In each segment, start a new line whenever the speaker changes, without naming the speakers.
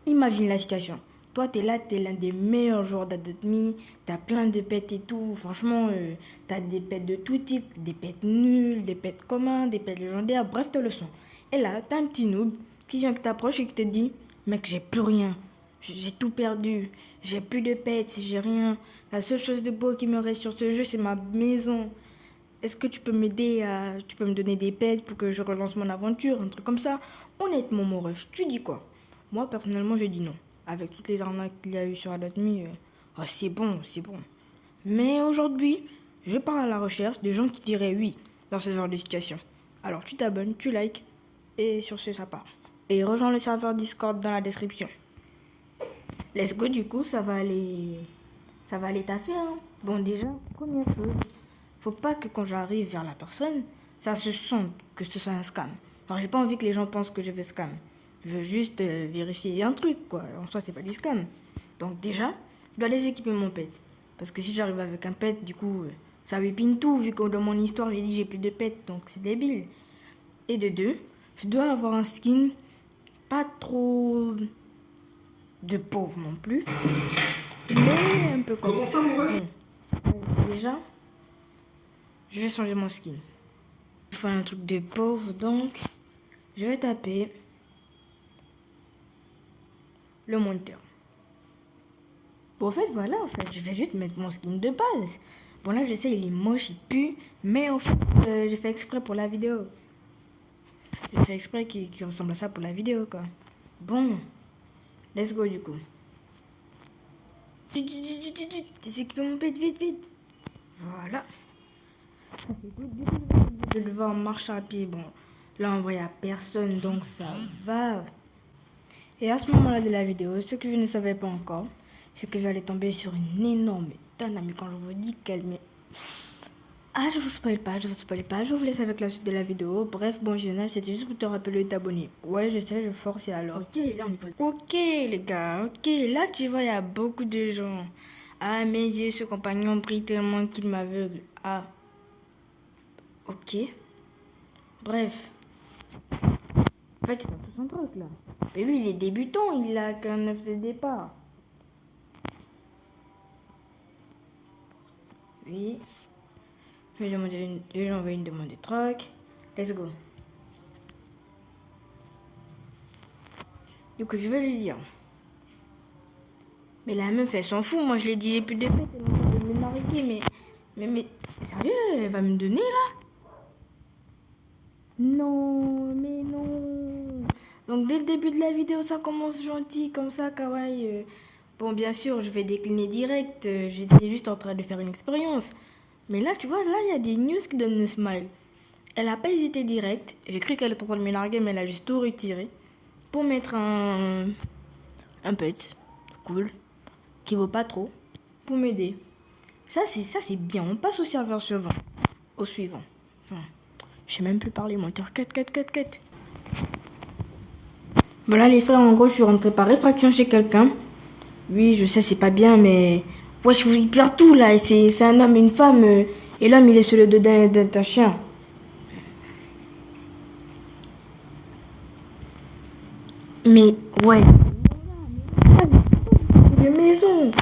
Imagine la situation. Toi, t'es là, t'es l'un des meilleurs joueurs d'Adopt.me, t'as plein de pets et tout. Franchement, t'as des pets de tout type, des pets nuls, des pets communs, des pets légendaires, bref, t'as le son. Et là, t'as un petit noob qui vient que t'approche et qui te dit, mec, j'ai plus rien. J'ai tout perdu. J'ai plus de pets, j'ai rien. La seule chose de beau qui me reste sur ce jeu, c'est ma maison. Est-ce que tu peux m'aider à... Tu peux me donner des pets pour que je relance mon aventure, un truc comme ça? Honnêtement, mon ref, tu dis quoi? Moi, personnellement, je dis non. Avec toutes les arnaques qu'il y a eu sur Adopt.me, oh, c'est bon, c'est bon. Mais aujourd'hui, je pars à la recherche de gens qui diraient oui dans ce genre de situation. Alors, tu t'abonnes, tu likes, et sur ce, ça part. Et rejoins le serveur Discord dans la description. Let's go, du coup, ça va aller... Ça va aller taffer, hein. Bon, déjà, première chose, faut pas que quand j'arrive vers la personne, ça se sente que ce soit un scam. Alors, j'ai pas envie que les gens pensent que je fais scam. Je veux juste vérifier un truc, quoi. En soi, c'est pas du scam. Donc, déjà, je dois les équiper mon pet. Parce que si j'arrive avec un pet, du coup, ça whippine tout, vu que dans mon histoire, j'ai dit j'ai plus de pet, donc c'est débile. Et de deux, je dois avoir un skin pas trop de pauvre non plus, mais un peu comme...
Comment ça, mon ref?
Déjà, je vais changer mon skin. Je vais faire un truc de pauvre, donc je vais taper le monteur. Bon, en fait, voilà, en fait, je vais juste mettre mon skin de base. Bon, là, je sais, il est moche, il pue, mais en fait, j'ai fait exprès pour la vidéo. J'ai fait exprès qu'il ressemble à ça pour la vidéo, quoi. Bon, let's go, du coup. Déséquiper mon pet, vite, vite. Voilà. De devoir marcher à pied, bon, là, en vrai, il n'y a personne, donc ça va. Et à ce moment-là de la vidéo, ce que je ne savais pas encore, c'est que j'allais tomber sur une énorme tana. Mais quand je vous dis qu'elle met... Ah, je vous spoil pas, je vous spoil pas. Je vous laisse avec la suite de la vidéo. Bref, bon général, c'était juste pour te rappeler de t'abonner. Ouais, je sais, je force et alors. Ok, là on y pose. Ok, les gars, ok. Là, tu vois, il y a beaucoup de gens. Ah, mes yeux, ce compagnon brille tellement qu'il m'aveugle. Ah, ok. Bref. En fait, c'est dans tout son truc, là. Mais lui, il est débutant, il a qu'un œuf de départ. Oui. Je vais lui envoyer une demande de troc. Let's go. Du coup, je vais lui dire. Mais la meuf, elle s'en fout. Moi, je l'ai dit, j'ai plus de fête. Elle m'a de me narguer. Mais, sérieux, elle va me donner, là? Non, mais non. Donc, dès le début de la vidéo, ça commence gentil, comme ça, kawaii. Bon, bien sûr, je vais décliner direct. J'étais juste en train de faire une expérience. Mais là, tu vois, là, il y a des news qui donnent le smile. Elle a pas hésité direct. J'ai cru qu'elle était en train de me narguer, mais elle a juste tout retiré. Pour mettre un pet. Cool. Qui vaut pas trop. Pour m'aider. Ça, c'est bien. On passe au serveur suivant. Au suivant. Enfin, je sais même plus parler, moi. Cut. Voilà, les frères, en gros, je suis rentré par réfraction chez quelqu'un. Oui, je sais, c'est pas bien, mais... Ouais, je vous perds tout, là. Et c'est un homme et une femme. Et l'homme, il est sur le dos d'un chien. Mais, ouais. De maison.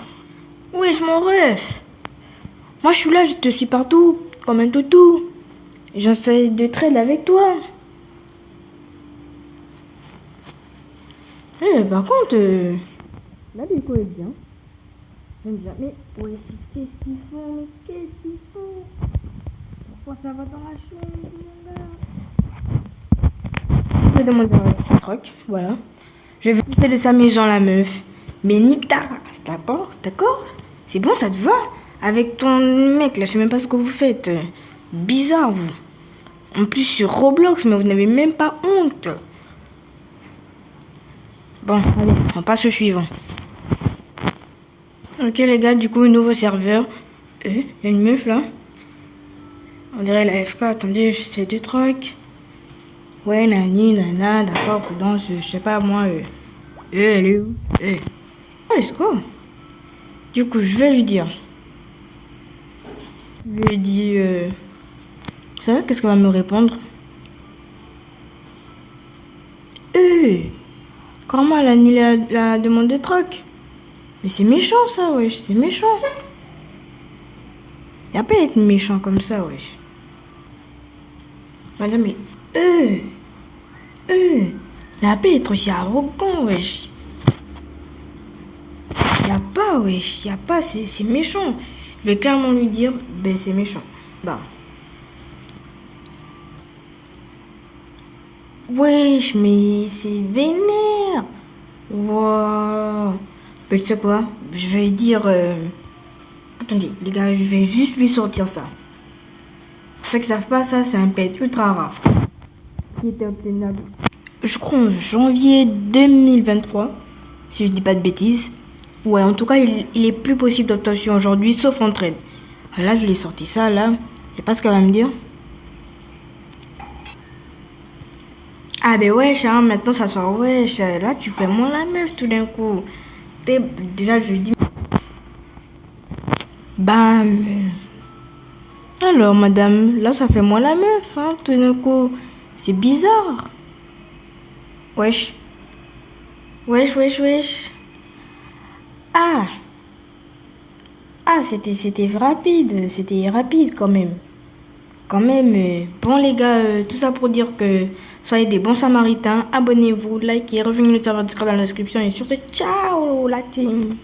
Wesh, mon ref. Moi, je suis là, je te suis partout. Comme un toutou. J'essaie de trade avec toi. Eh, par contre... La déco est bien. J'aime bien. Mais, ouais, qu'est-ce qu'ils font? Mais qu'est-ce qu'ils font? Pourquoi ça va dans la chambre? Je vais demander un troc. Voilà. Je vais quitter de sa maison, la meuf. Mais nique ta race, d'accord? C'est bon, ça te va? Avec ton mec, là, je sais même pas ce que vous faites. Bizarre, vous. En plus, sur Roblox, mais vous n'avez même pas honte. Bon, allez, on passe au suivant. Ok, les gars, du coup, nouveau serveur. Il y a une meuf, là. On dirait la FK. Attendez, j'essaie de trucs. Ouais, nani, nana, d'accord, prudence, je sais pas, moi. Elle est où? Let's go. Du coup, je vais lui dire. Je lui dis, ça va, qu'est-ce qu'elle va me répondre? Comment elle a annulé la demande de troc? Mais c'est méchant ça, wesh, c'est méchant. Y'a pas à être méchant comme ça, wesh. Madame, mais y'a pas à être aussi arrogant, wesh. Y'a pas, c'est méchant. Je vais clairement lui dire, ben c'est méchant. Bah. Wesh, mais c'est vénère. Wow. Ben, tu sais quoi? Je vais dire... Attendez, les gars, je vais juste lui sortir ça. Pour ceux qui savent pas, ça, c'est un pet ultra rare. Qui était obtenable, je crois, en janvier 2023. Si je dis pas de bêtises. Ouais, en tout cas, il est plus possible d'obtention aujourd'hui, sauf en trade. Là, je l'ai sorti ça, là. C'est pas ce qu'elle va me dire. Ah ben wesh, hein, maintenant ça sort wesh. Là, tu fais moins la meuf tout d'un coup. Déjà, je lui dis... Bam. Alors, madame, là, ça fait moins la meuf, hein, tout d'un coup. C'est bizarre. Wesh. Wesh. Ah. Ah, c'était rapide quand même. Bon les gars, tout ça pour dire que soyez des bons samaritains. Abonnez-vous, likez, rejoignez le serveur Discord dans la description et surtout, ciao la team.